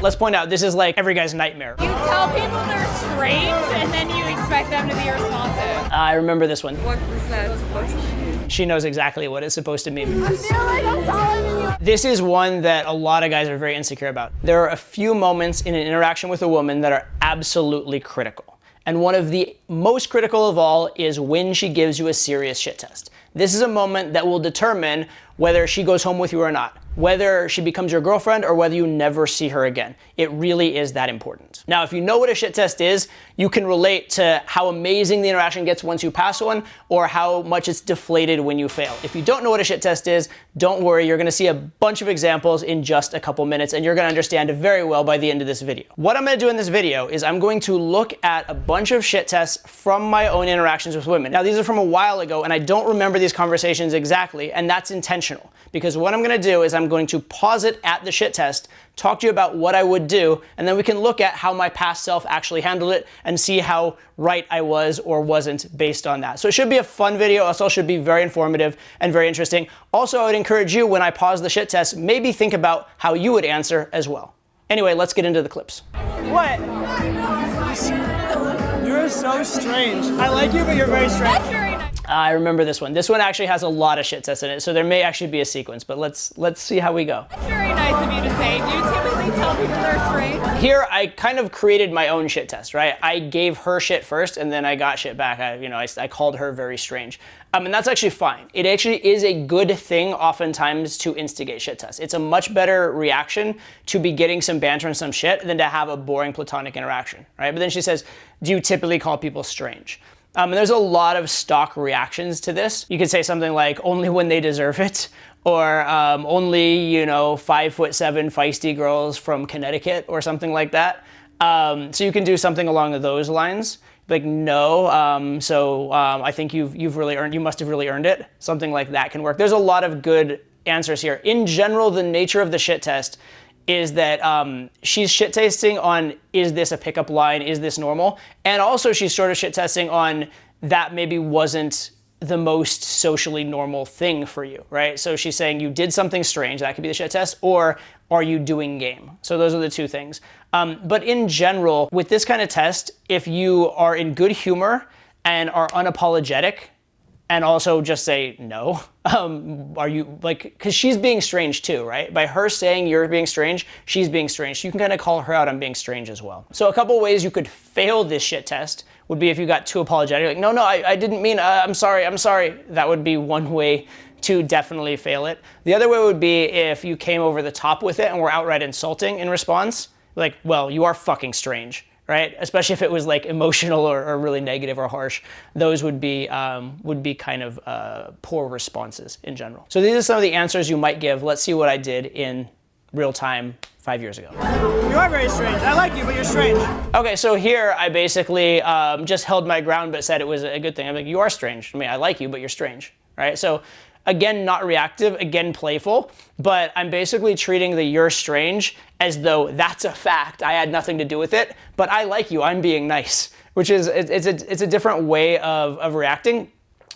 Let's point out, this is like every guy's nightmare. You tell people they're strange and then you expect them to be responsive. I remember this one. What was that supposed to mean? She knows exactly what it's supposed to mean. I feel like I'm telling you. This is one that a lot of guys are very insecure about. There are a few moments in an interaction with a woman that are absolutely critical. And one of the most critical of all is when she gives you a serious shit test. This is a moment that will determine whether she goes home with you or not, whether she becomes your girlfriend or whether you never see her again. It really is that important. Now, if you know what a shit test is, you can relate to how amazing the interaction gets once you pass one or how much it's deflated when you fail. If you don't know what a shit test is, don't worry, you're gonna see a bunch of examples in just a couple minutes and you're gonna understand it very well by the end of this video. What I'm gonna do in this video is I'm going to look at a bunch of shit tests from my own interactions with women. Now, these are from a while ago and I don't remember these conversations exactly, and that's intentional because what I'm gonna do is I'm going to pause it at the shit test, talk to you about what I would do, and then we can look at how my past self actually handled it and see how right I was or wasn't based on that. So it should be a fun video. Also should be very informative and very interesting. Also, I would encourage you when I pause the shit test, maybe think about how you would answer as well. Anyway, let's get into the clips. What? You're so strange. I like you, but you're very strange. That's very nice. I remember this one. This one actually has a lot of shit tests in it, so there may actually be a sequence, but let's see how we go. That's very nice of you to say. Do you typically tell people they're strange? Here, I kind of created my own shit test, right? I gave her shit first, and then I got shit back. I called her very strange. And that's actually fine. It actually is a good thing oftentimes to instigate shit tests. It's a much better reaction to be getting some banter and some shit than to have a boring platonic interaction, right? But then she says, do you typically call people strange? And there's a lot of stock reactions to this. You could say something like, only when they deserve it, or only, 5'7" feisty girls from Connecticut, or something like that. So you can do something along those lines. Like, no, I think you must have really earned it. Something like that can work. There's a lot of good answers here. In general, the nature of the shit test is that she's shit testing on, is this a pickup line? Is this normal? And also she's sort of shit testing on that maybe wasn't the most socially normal thing for you, right? So she's saying you did something strange, that could be the shit test, or are you doing game? So those are the two things. But in general, with this kind of test, if you are in good humor and are unapologetic, and also just say no, are you like, because she's being strange too, right? By her saying you're being strange, she's being strange. So you can kind of call her out on being strange as well. So a couple ways you could fail this shit test would be if you got too apologetic, like, no, I didn't mean, I'm sorry. That would be one way to definitely fail it. The other way would be if you came over the top with it and were outright insulting in response, like, well, you are fucking strange, right? Especially if it was like emotional or really negative or harsh. Those would be kind of poor responses in general. So these are some of the answers you might give. Let's see what I did in real time 5 years ago. You are very strange. I like you, but you're strange. Okay, so here I basically just held my ground but said it was a good thing. I'm like, you are strange. I mean, I like you, but you're strange, right? So again, not reactive, again, playful, but I'm basically treating the you're strange as though that's a fact. I had nothing to do with it, but I like you, I'm being nice, which is, it's a different way of reacting,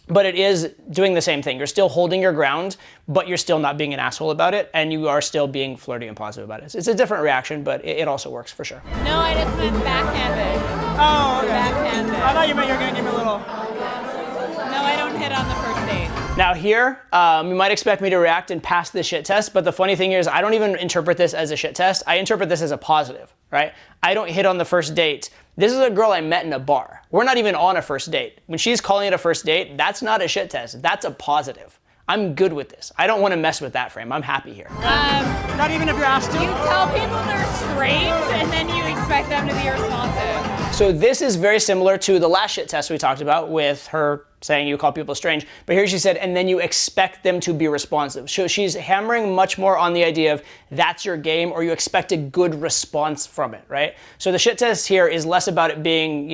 but it is doing the same thing. You're still holding your ground, but you're still not being an asshole about it, and you are still being flirty and positive about it. It's a different reaction, but it also works for sure. No, I just meant backhanded. Oh, okay. Backhanded. I thought you meant you were going to give me a little. No, I don't hit on the first date. Now here, you might expect me to react and pass the shit test, but the funny thing is I don't even interpret this as a shit test. I interpret this as a positive, right? I don't hit on the first date. This is a girl I met in a bar. We're not even on a first date. When she's calling it a first date, that's not a shit test. That's a positive. I'm good with this. I don't want to mess with that frame. I'm happy here. Not even if you're asked to? You tell people they're strange and then you expect them to be responsive. So this is very similar to the last shit test we talked about with her saying you call people strange. But here she said, and then you expect them to be responsive. So she's hammering much more on the idea of that's your game, or you expect a good response from it, right? So the shit test here is less about it being,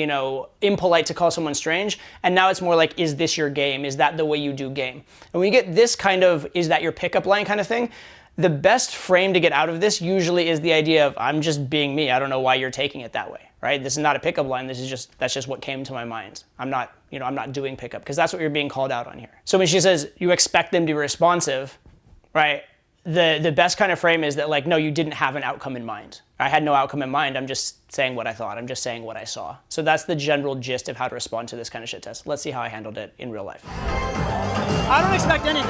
impolite to call someone strange. And now it's more like, is this your game? Is that the way you do game? And when you get this kind of, is that your pickup line kind of thing, the best frame to get out of this usually is the idea of, I'm just being me. I don't know why you're taking it that way, right? This is not a pickup line. That's just what came to my mind. I'm not doing pickup, because that's what you're being called out on here. So when she says you expect them to be responsive, right? The best kind of frame is that, like, no, you didn't have an outcome in mind. I had no outcome in mind. I'm just saying what I thought. I'm just saying what I saw. So that's the general gist of how to respond to this kind of shit test. Let's see how I handled it in real life. I don't expect anything.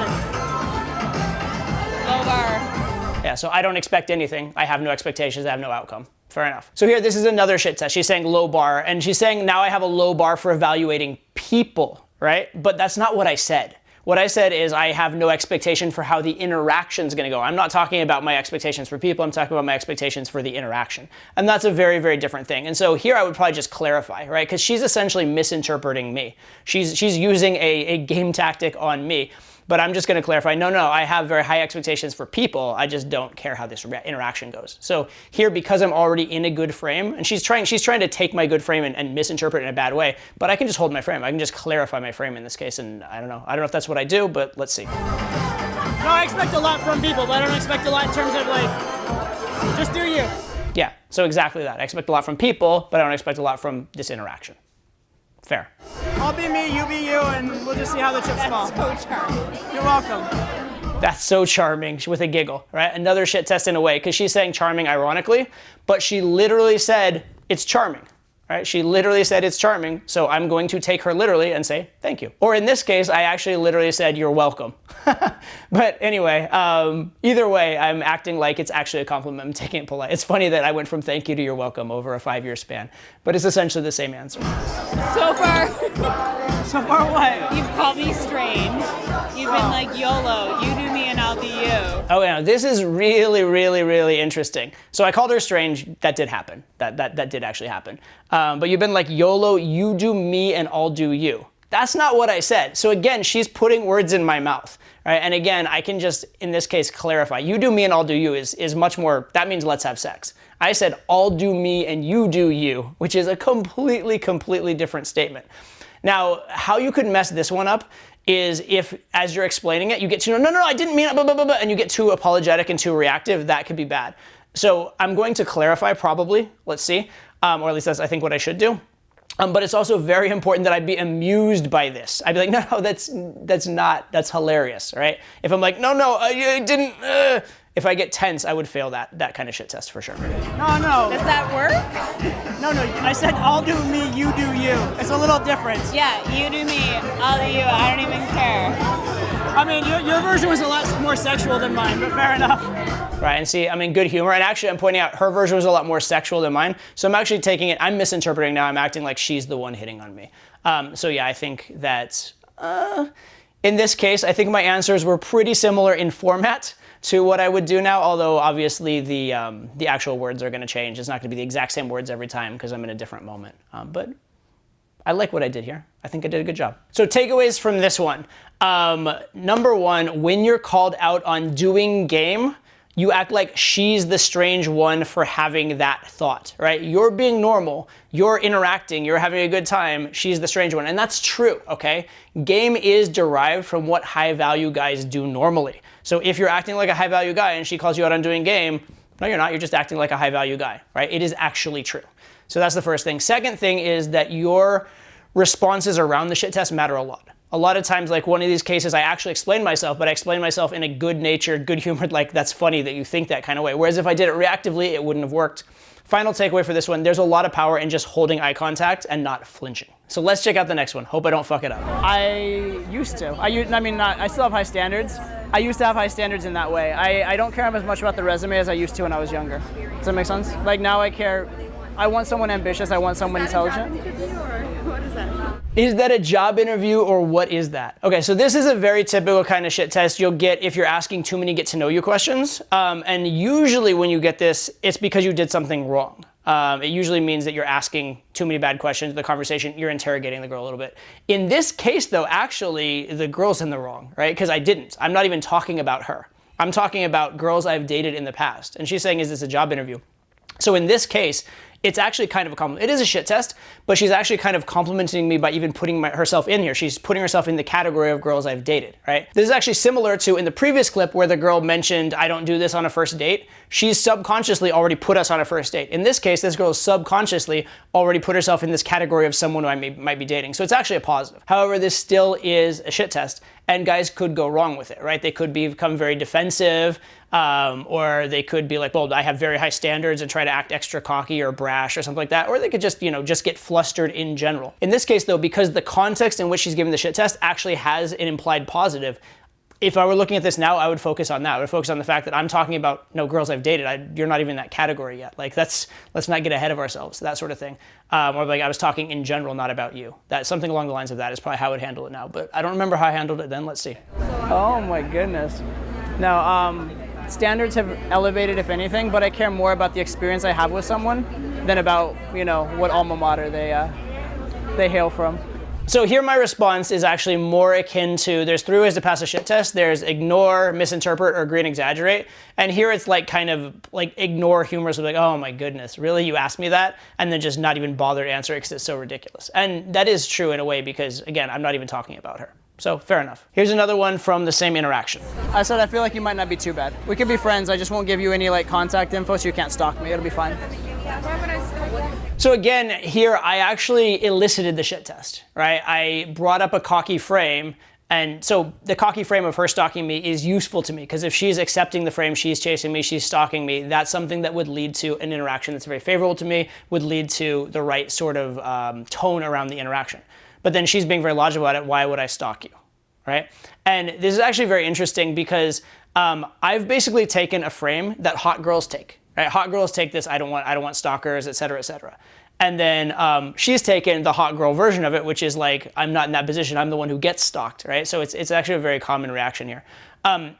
Low bar. Yeah, so I don't expect anything. I have no expectations. I have no outcome. Fair enough. So here, this is another shit test. She's saying low bar, and she's saying now I have a low bar for evaluating people, right? But that's not what I said. What I said is I have no expectation for how the interaction's gonna go. I'm not talking about my expectations for people, I'm talking about my expectations for the interaction. And that's a very, very different thing. And so here I would probably just clarify, right? Because she's essentially misinterpreting me. She's using a game tactic on me. But I'm just gonna clarify, no, I have very high expectations for people, I just don't care how this interaction goes. So here, because I'm already in a good frame, and she's trying to take my good frame and misinterpret it in a bad way, but I can just hold my frame. I can just clarify my frame in this case, and I don't know if that's what I do, but let's see. No, I expect a lot from people, but I don't expect a lot in terms of like, just do you. Yeah, so exactly that. I expect a lot from people, but I don't expect a lot from this interaction. Fair. I'll be me, you be you, and we'll just see how the chips fall. So charming. You're welcome. That's so charming, with a giggle, right? Another shit test in a way, because she's saying charming ironically, but she literally said it's charming, right? She literally said it's charming, so I'm going to take her literally and say thank you. Or in this case, I actually literally said you're welcome. But anyway, either way, I'm acting like it's actually a compliment. I'm taking it polite. It's funny that I went from thank you to you're welcome over a 5-year span, but it's essentially the same answer. So far, So far what? you've called me strange. You've been like YOLO. You do me and I'll do you. Oh yeah, this is really, really, really interesting. So I called her strange. That did happen. That did actually happen. But you've been like YOLO, you do me and I'll do you. That's not what I said. So again, she's putting words in my mouth, right? And again, I can just, in this case, clarify. You do me and I'll do you is much more, that means let's have sex. I said, I'll do me and you do you, which is a completely different statement. Now, how you could mess this one up is if, as you're explaining it, you get to, no, I didn't mean it, blah, blah, blah, blah, and you get too apologetic and too reactive, that could be bad. So I'm going to clarify probably, let's see, or at least that's I think what I should do. But it's also very important that I be amused by this. I'd be like, no, that's hilarious, right? If I'm like, no, you didn't, if I get tense, I would fail that kind of shit test for sure. No. Does that work? No, I said I'll do me, you do you. It's a little different. Yeah, you do me, I'll do you. I don't even care. I mean, your version was a lot more sexual than mine, but fair enough. Right, and see, I'm in good humor, and actually I'm pointing out her version was a lot more sexual than mine, so I'm actually taking it, I'm misinterpreting now, I'm acting like she's the one hitting on me. So yeah, I think that, in this case, I think my answers were pretty similar in format to what I would do now, although obviously the actual words are gonna change. It's not gonna be the exact same words every time, because I'm in a different moment. But I like what I did here. I think I did a good job. So takeaways from this one. Number one, when you're called out on doing game, you act like she's the strange one for having that thought, right? You're being normal, you're interacting, you're having a good time, she's the strange one. And that's true, okay? Game is derived from what high value guys do normally. So if you're acting like a high value guy and she calls you out on doing game, no, you're not, you're just acting like a high value guy, right? It is actually true. So that's the first thing. Second thing is that your responses around the shit test matter a lot. A lot of times, like one of these cases, I actually explained myself, but I explained myself in a good-natured, good-humored, like, that's funny that you think that kind of way. Whereas if I did it reactively, it wouldn't have worked. Final takeaway for this one, there's a lot of power in just holding eye contact and not flinching. So let's check out the next one. Hope I don't fuck it up. I used to. I still have high standards. I used to have high standards in that way. I don't care as much about the resume as I used to when I was younger. Does that make sense? Like now I care. I want someone ambitious. I want someone intelligent. Is that a job interview or what is that? Okay, so this is a very typical kind of shit test you'll get if you're asking too many get to know you questions. And usually when you get this, it's because you did something wrong. It usually means that you're asking too many bad questions in the conversation, you're interrogating the girl a little bit. In this case though, actually, the girl's in the wrong, right? Because I didn't. I'm not even talking about her. I'm talking about girls I've dated in the past. And she's saying, is this a job interview? So in this case, it's actually kind of a compliment. It is a shit test, but she's actually kind of complimenting me by even putting herself in here. She's putting herself in the category of girls I've dated, right? This is actually similar to in the previous clip where the girl mentioned, I don't do this on a first date. She's subconsciously already put us on a first date. In this case, this girl subconsciously already put herself in this category of someone who I might be dating. So it's actually a positive. However, this still is a shit test, and guys could go wrong with it, right? They could become very defensive. Or they could be like, well, I have very high standards and try to act extra cocky or brash or something like that. Or they could just, just get flustered in general. In this case, though, because the context in which she's giving the shit test actually has an implied positive, if I were looking at this now, I would focus on that. I would focus on the fact that I'm talking about girls I've dated. You're not even in that category yet. Like let's not get ahead of ourselves, that sort of thing. Or like I was talking in general, not about you. That something along the lines of that is probably how I would handle it now. But I don't remember how I handled it then. Let's see. Oh my goodness. No, standards have elevated, if anything, but I care more about the experience I have with someone than about, what alma mater they hail from. So here my response is actually more akin to, there's 3 ways to pass a shit test. There's ignore, misinterpret, or agree and exaggerate. And here it's like kind of like ignore humorously, like, oh my goodness, really? You asked me that? And then just not even bother to answer it because it's so ridiculous. And that is true in a way because, again, I'm not even talking about her. So fair enough. Here's another one from the same interaction. I said, I feel like you might not be too bad. We could be friends. I just won't give you any contact info so you can't stalk me. It'll be fine. So again, here I actually elicited the shit test, right? I brought up a cocky frame, and so the cocky frame of her stalking me is useful to me because if she's accepting the frame, she's chasing me, she's stalking me, that's something that would lead to an interaction that's very favorable to me, would lead to the right sort of tone around the interaction. But then she's being very logical about it. Why would I stalk you, right? And this is actually very interesting because I've basically taken a frame that hot girls take. Right? Hot girls take this, I don't want stalkers, et cetera, et cetera. And then she's taken the hot girl version of it, which is like, I'm not in that position, I'm the one who gets stalked, right? So it's actually a very common reaction here.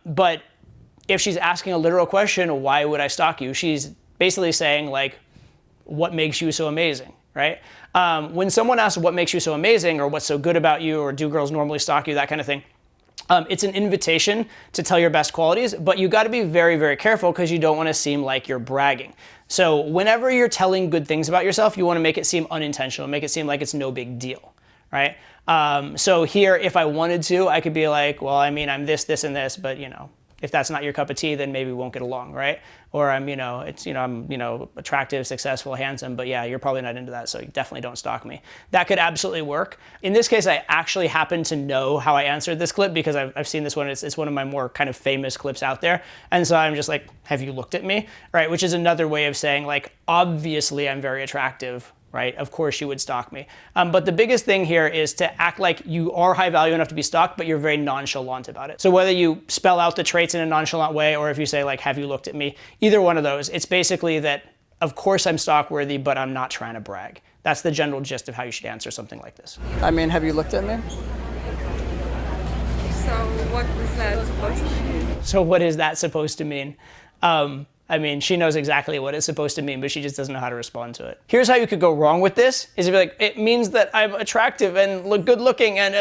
But if she's asking a literal question, why would I stalk you? She's basically saying like, what makes you so amazing, right? When someone asks what makes you so amazing or what's so good about you or do girls normally stalk you, that kind of thing, it's an invitation to tell your best qualities, but you got to be very, very careful because you don't want to seem like you're bragging. So whenever you're telling good things about yourself, you want to make it seem unintentional, make it seem like it's no big deal, right? So here, if I wanted to, I could be like, well, I mean, I'm this, this, and this, but if that's not your cup of tea, then maybe we won't get along, right? Or I'm, I'm attractive, successful, handsome, but yeah, you're probably not into that, so you definitely don't stalk me. That could absolutely work. In this case, I actually happen to know how I answered this clip because I've seen this one. It's one of my more kind of famous clips out there. And so I'm just like, have you looked at me? Right, which is another way of saying like, obviously I'm very attractive, right? Of course you would stalk me. But the biggest thing here is to act like you are high value enough to be stalked, but you're very nonchalant about it. So whether you spell out the traits in a nonchalant way, or if you say like, have you looked at me? Either one of those, it's basically that, of course I'm stalk worthy, but I'm not trying to brag. That's the general gist of how you should answer something like this. I mean, have you looked at me? So what was that supposed to mean? So what is that supposed to mean? I mean, she knows exactly what it's supposed to mean, but she just doesn't know how to respond to it. Here's how you could go wrong with this, is if you're like, it means that I'm attractive and look good looking and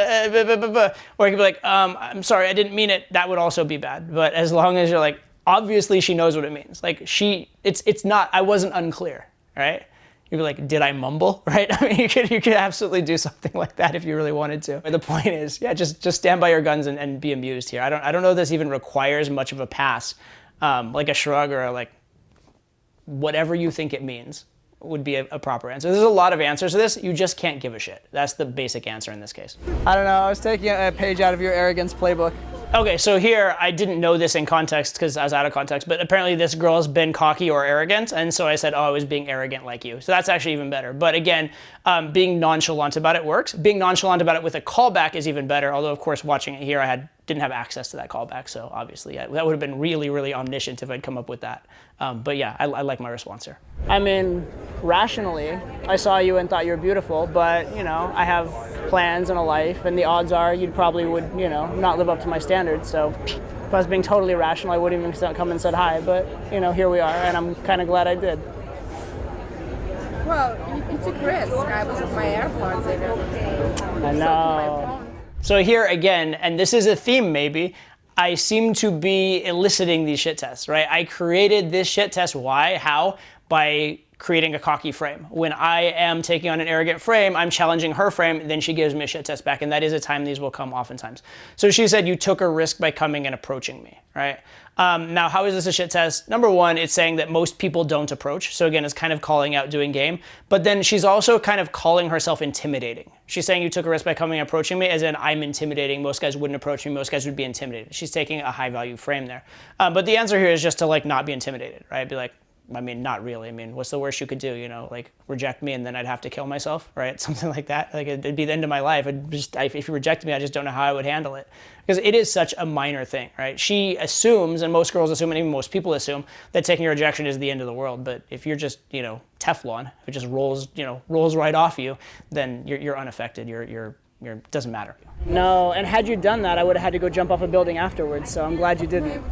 or you could be like, I'm sorry, I didn't mean it. That would also be bad. But as long as you're like, obviously she knows what it means. Like it's not, I wasn't unclear, right? You'd be like, did I mumble, right? I mean, you could absolutely do something like that if you really wanted to. But the point is, yeah, just stand by your guns and be amused here. I don't know if this even requires much of a pass. Like a shrug or like whatever you think it means would be a proper answer. There's a lot of answers to this. You just can't give a shit. That's the basic answer in this case. I don't know. I was taking a page out of your arrogance playbook. Okay, so here, I didn't know this in context because I was out of context, but apparently this girl has been cocky or arrogant, and so I said, oh, I was being arrogant like you. So that's actually even better. But again, being nonchalant about it works. Being nonchalant about it with a callback is even better, although of course watching it here, I didn't have access to that callback, so obviously that would have been really, really omniscient if I'd come up with that. But yeah, I like my response here. I mean, rationally, I saw you and thought you were beautiful, but, I have plans and a life, and the odds are you probably would, not live up to my standards. So if I was being totally rational, I wouldn't even come and said hi, but, here we are, and I'm kind of glad I did. Well, you took risks. I was with my AirPods and everything. I know. So here again, and this is a theme maybe, I seem to be eliciting these shit tests, right? I created this shit test. Why? How? By creating a cocky frame. When I am taking on an arrogant frame, I'm challenging her frame, then she gives me a shit test back, and that is a time these will come oftentimes. So she said, you took a risk by coming and approaching me, right? Now, how is this a shit test? Number one, it's saying that most people don't approach. So again, it's kind of calling out doing game. But then she's also kind of calling herself intimidating. She's saying you took a risk by coming and approaching me, as in I'm intimidating. Most guys wouldn't approach me. Most guys would be intimidated. She's taking a high value frame there. But the answer here is just to like not be intimidated, right? Be like, I mean, not really. I mean, what's the worst you could do? You know, like reject me and then I'd have to kill myself, right? Something like that. Like it'd be the end of my life. If you rejected me, I just don't know how I would handle it, because it is such a minor thing, right? She assumes, and most girls assume, and even most people assume, that taking a rejection is the end of the world. But if you're just, you know, Teflon, if it just rolls right off you, then you're unaffected. You're doesn't matter. No, and had you done that, I would have had to go jump off a building afterwards. So I'm glad you didn't.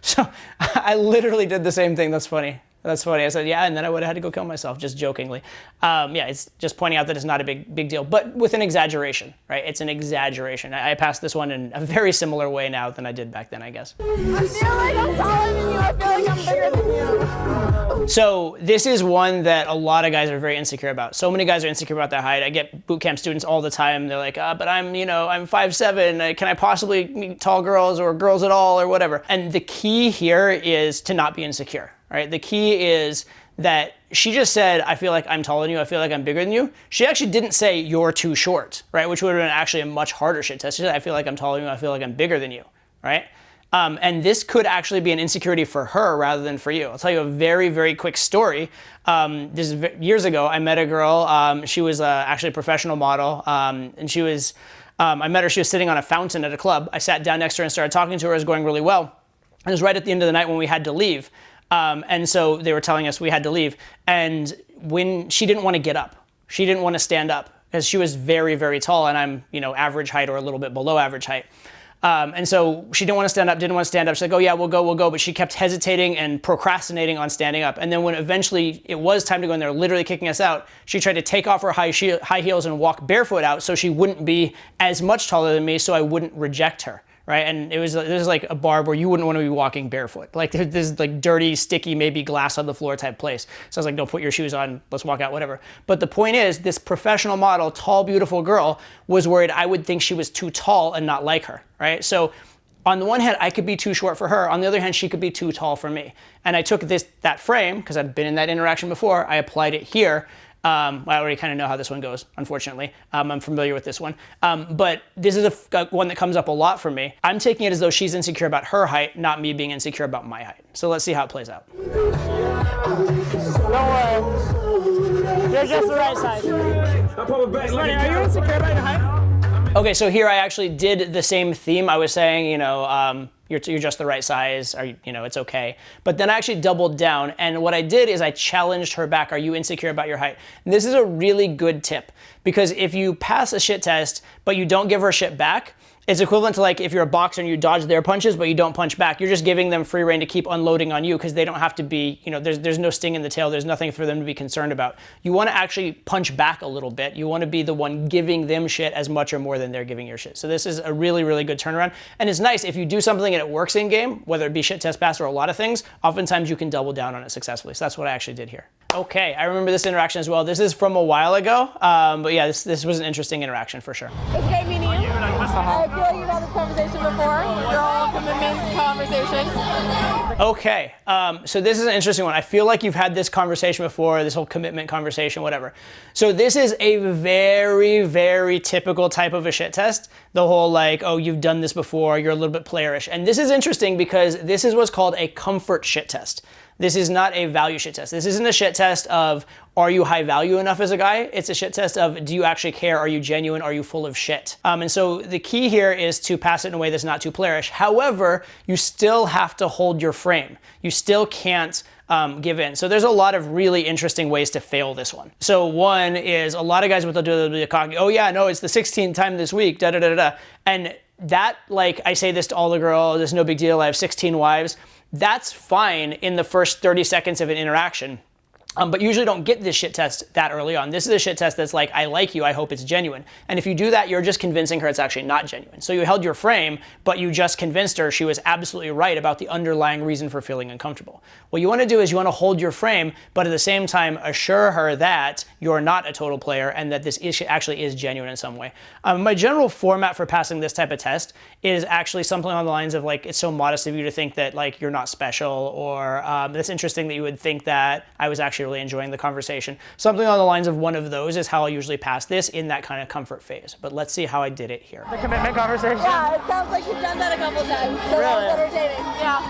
So I literally did the same thing. That's funny. That's funny. I said, yeah, and then I would have had to go kill myself, just jokingly. Yeah, it's just pointing out that it's not a big deal, but with an exaggeration, right? It's an exaggeration. I passed this one in a very similar way now than I did back then, I guess. I feel like I'm taller than you. I feel like I'm bigger than you. So this is one that a lot of guys are very insecure about. So many guys are insecure about their height. I get boot camp students all the time. They're like, but I'm 5'7". Can I possibly meet tall girls or girls at all or whatever? And the key here is to not be insecure. Right? The key is that she just said, I feel like I'm taller than you, I feel like I'm bigger than you. She actually didn't say you're too short, right? Which would have been actually a much harder shit test. She said, I feel like I'm taller than you, I feel like I'm bigger than you, right? And this could actually be an insecurity for her rather than for you. I'll tell you a very, very quick story. This is years ago. I met a girl. She was actually a professional model. And she was, I met her, she was sitting on a fountain at a club. I sat down next to her and started talking to her. It was going really well. It was right at the end of the night when we had to leave. And so they were telling us we had to leave. And when she didn't want to get up, she didn't want to stand up because she was very, very tall and I'm, average height or a little bit below average height. And so she didn't want to stand up, She's like, oh yeah, we'll go. But she kept hesitating and procrastinating on standing up. And then when eventually it was time to go and they're literally kicking us out, she tried to take off her high heels and walk barefoot out so she wouldn't be as much taller than me, so I wouldn't reject her. Right, and this is like a bar where you wouldn't want to be walking barefoot. Like there's like dirty, sticky, maybe glass on the floor type place. So I was like, don't put your shoes on, let's walk out, whatever. But the point is, this professional model, tall, beautiful girl, was worried I would think she was too tall and not like her, right? So on the one hand, I could be too short for her. On the other hand, she could be too tall for me. And I took that frame, because I'd been in that interaction before, I applied it here. I already kind of know how this one goes, unfortunately. I'm familiar with this one. But this is one that comes up a lot for me. I'm taking it as though she's insecure about her height, not me being insecure about my height. So let's see how it plays out. Don't worry. You're just the right size. Are you insecure about your height? Okay, so here I actually did the same theme. I was saying, you're just the right size, or, it's okay. But then I actually doubled down, and what I did is I challenged her back. Are you insecure about your height? And this is a really good tip, because if you pass a shit test, but you don't give her shit back, it's equivalent to like if you're a boxer and you dodge their punches, but you don't punch back. You're just giving them free rein to keep unloading on you because they don't have to be, there's no sting in the tail. There's nothing for them to be concerned about. You want to actually punch back a little bit. You want to be the one giving them shit as much or more than they're giving your shit. So this is a really, really good turnaround. And it's nice if you do something and it works in game, whether it be shit test pass or a lot of things, oftentimes you can double down on it successfully. So that's what I actually did here. Okay, I remember this interaction as well. This is from a while ago, but yeah, this was an interesting interaction for sure. It's great meeting you. I feel like you've had this conversation before. Girl commitment conversation. Okay, so this is an interesting one. I feel like you've had this conversation before, this whole commitment conversation, whatever. So this is a very, very typical type of a shit test. The whole like, oh, you've done this before, you're a little bit playerish. And this is interesting because this is what's called a comfort shit test. This is not a value shit test. This isn't a shit test of, are you high value enough as a guy? It's a shit test of, do you actually care? Are you genuine? Are you full of shit? And so the key here is to pass it in a way that's not too playerish. However, you still have to hold your frame. You still can't give in. So there's a lot of really interesting ways to fail this one. So one is a lot of guys, what they'll do, they'll be cocky. Oh yeah, no, it's the 16th time this week, da da da da. And that, like, I say this to all the girls, there's no big deal, I have 16 wives. That's fine in the first 30 seconds of an interaction. But usually don't get this shit test that early on. This is a shit test that's like, I like you, I hope it's genuine. And if you do that, you're just convincing her it's actually not genuine. So you held your frame, but you just convinced her she was absolutely right about the underlying reason for feeling uncomfortable. What you want to do is you want to hold your frame, but at the same time assure her that you're not a total player and that this issue actually is genuine in some way. My general format for passing this type of test is actually something on the lines of like, it's so modest of you to think that like you're not special, or it's interesting that you would think that I was actually really enjoying the conversation. Something on the lines of one of those is how I usually pass this in that kind of comfort phase. But let's see how I did it here. The commitment conversation? Yeah, it sounds like you've done that a couple times. So Really? that was entertaining. Yeah.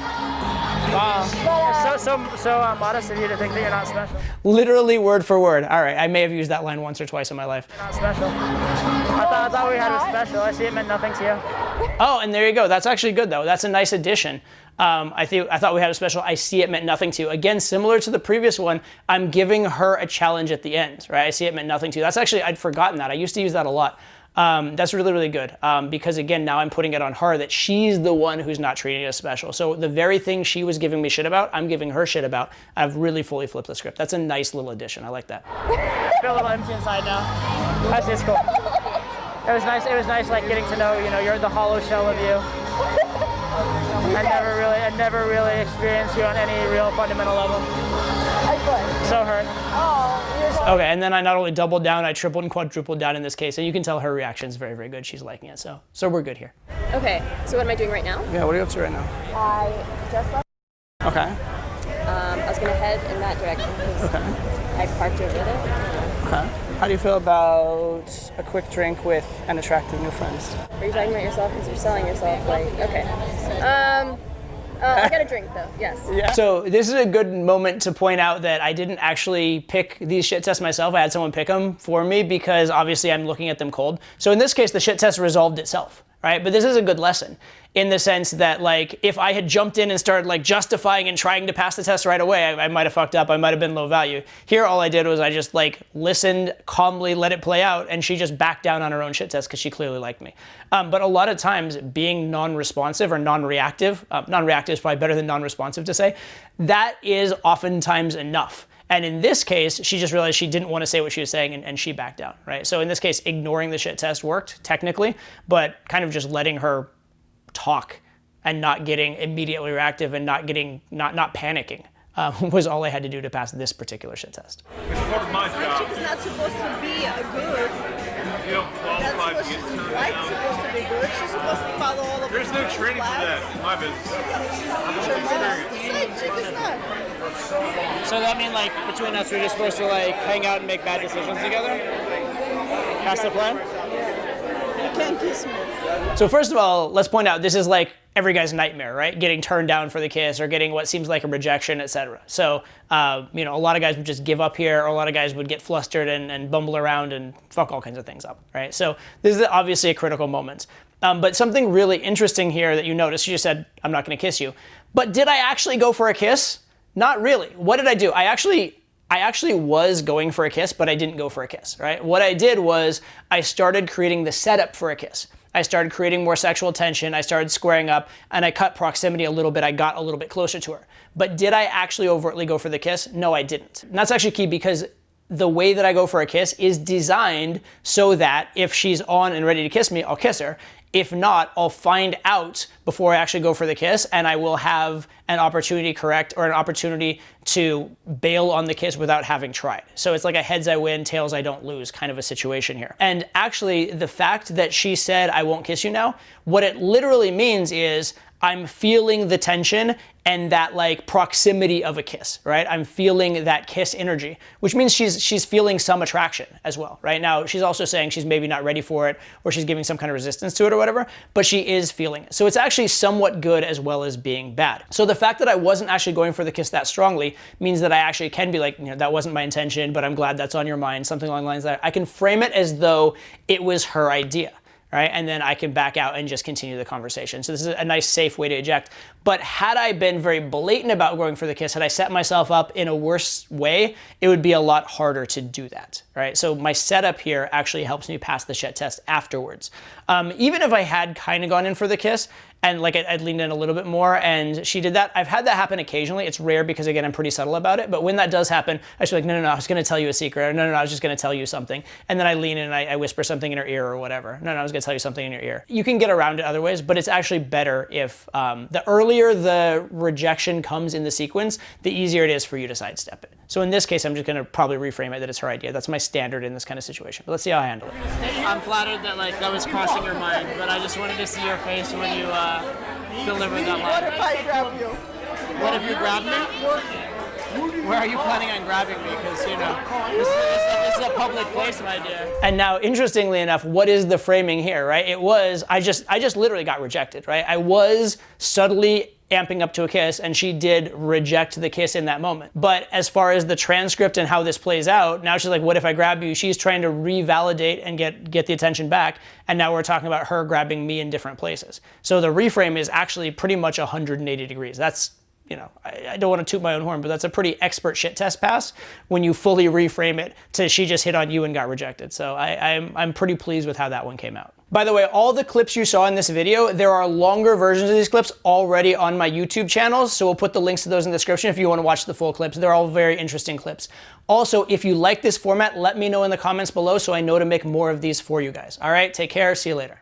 Wow. But, So modest of you to think that you're not special. Literally word for word. All right, I may have used that line once or twice in my life. You're not special. I thought we had was special. I see it meant nothing to you. Oh, and there you go. That's actually good though. That's a nice addition. I thought we had a special, I see it meant nothing to you. Again, similar to the previous one, I'm giving her a challenge at the end, right? I see it meant nothing to you. That's actually, I'd forgotten that. I used to use that a lot. That's really, really good. Because again, now I'm putting it on her that she's the one who's not treating it as special. So the very thing she was giving me shit about, I'm giving her shit about. I've really fully flipped the script. That's a nice little addition. I like that. I feel a little empty inside now. That's just cool. It was nice like getting to know, you're the hollow shell of you. I never really experienced you on any real fundamental level. excellent. So hurt. Oh, you're so Okay, and then I not only doubled down, I tripled and quadrupled down in this case. And you can tell her reaction is very, very good. She's liking it. So we're good here. Okay, so what am I doing right now? Yeah, what are you up to right now? I just left. Okay. I was gonna head in that direction because Okay. I parked over there. Okay. How do you feel about a quick drink with an attractive new friends? Are you talking about yourself because you're selling yourself? Like, okay. I got a drink though. Yes. Yeah. So this is a good moment to point out that I didn't actually pick these shit tests myself. I had someone pick them for me because obviously I'm looking at them cold. So in this case, the shit test resolved itself, right? But this is a good lesson in the sense that like if I had jumped in and started like justifying and trying to pass the test right away, I might have fucked up. I might have been low value. Here, all I did was I just like listened, calmly let it play out, and she just backed down on her own shit test because she clearly liked me. But a lot of times being non-responsive or non-reactive, non-reactive is probably better than non-responsive to say, that is oftentimes enough. And in this case, she just realized she didn't want to say what she was saying and she backed down, right? So in this case, ignoring the shit test worked technically, but kind of just letting her talk and not getting immediately reactive and not panicking was all I had to do to pass this particular shit test. It's part of my job. She's not supposed to be a good. You don't That's qualify what to get she's turned right down. supposed to be good. She's supposed to follow all of There's the no training for that in my business. I'm only experienced. Chick is not. So that mean like between us, we're just supposed to like hang out and make bad decisions together? That's the plan? You can't kiss me. So first of all, let's point out this is like every guy's nightmare, right? Getting turned down for the kiss or getting what seems like a rejection, etc. So, a lot of guys would just give up here, or a lot of guys would get flustered and bumble around and fuck all kinds of things up, right? So this is obviously a critical moment. But something really interesting here that you notice, you just said, I'm not gonna kiss you. But did I actually go for a kiss? Not really. What did I do? I actually was going for a kiss, but I didn't go for a kiss, right? What I did was I started creating the setup for a kiss. I started creating more sexual tension, I started squaring up, and I cut proximity a little bit, I got a little bit closer to her. But did I actually overtly go for the kiss? No, I didn't. And that's actually key because the way that I go for a kiss is designed so that if she's on and ready to kiss me, I'll kiss her. If not, I'll find out before I actually go for the kiss, and I will have an opportunity correct or an opportunity to bail on the kiss without having tried. So it's like a heads I win, tails I don't lose kind of a situation here. And actually, the fact that she said, I won't kiss you now, what it literally means is I'm feeling the tension and that like proximity of a kiss, right? I'm feeling that kiss energy, which means she's feeling some attraction as well, right? Now, she's also saying she's maybe not ready for it or she's giving some kind of resistance to it or whatever, but she is feeling it. So it's actually somewhat good as well as being bad. So the fact that I wasn't actually going for the kiss that strongly means that I actually can be like, that wasn't my intention, but I'm glad that's on your mind, something along the lines that I can frame it as though it was her idea. Right? And then I can back out and just continue the conversation. So this is a nice, safe way to eject. But had I been very blatant about going for the kiss, had I set myself up in a worse way, it would be a lot harder to do that, right? So my setup here actually helps me pass the shit test afterwards. Even if I had kind of gone in for the kiss, And like I leaned in a little bit more, and she did that. I've had that happen occasionally. It's rare because again, I'm pretty subtle about it. But when that does happen, I just be like, no, I was gonna tell you a secret. Or, no, I was just gonna tell you something. And then I lean in and I whisper something in her ear or whatever. No, I was gonna tell you something in your ear. You can get around it other ways, but it's actually better if the earlier the rejection comes in the sequence, the easier it is for you to sidestep it. So in this case, I'm just gonna probably reframe it that it's her idea. That's my standard in this kind of situation. But let's see how I handle it. I'm flattered that like that was crossing your mind, but I just wanted to see your face when you delivered that line. What if I grab you? What if you grabbed me? Where are you planning on grabbing me? Because, you know, this is a public place, my dear. And now, interestingly enough, what is the framing here, right? It was, I just literally got rejected, right? I was subtly amping up to a kiss, and she did reject the kiss in that moment. But as far as the transcript and how this plays out, now she's like, what if I grab you? She's trying to revalidate and get the attention back. And now we're talking about her grabbing me in different places. So the reframe is actually pretty much 180 degrees. That's, you know, I don't want to toot my own horn, but that's a pretty expert shit test pass when you fully reframe it to she just hit on you and got rejected. So I'm pretty pleased with how that one came out. By the way, all the clips you saw in this video, there are longer versions of these clips already on my YouTube channel, so we'll put the links to those in the description if you want to watch the full clips. They're all very interesting clips. Also, if you like this format, let me know in the comments below so I know to make more of these for you guys. All right, take care, see you later.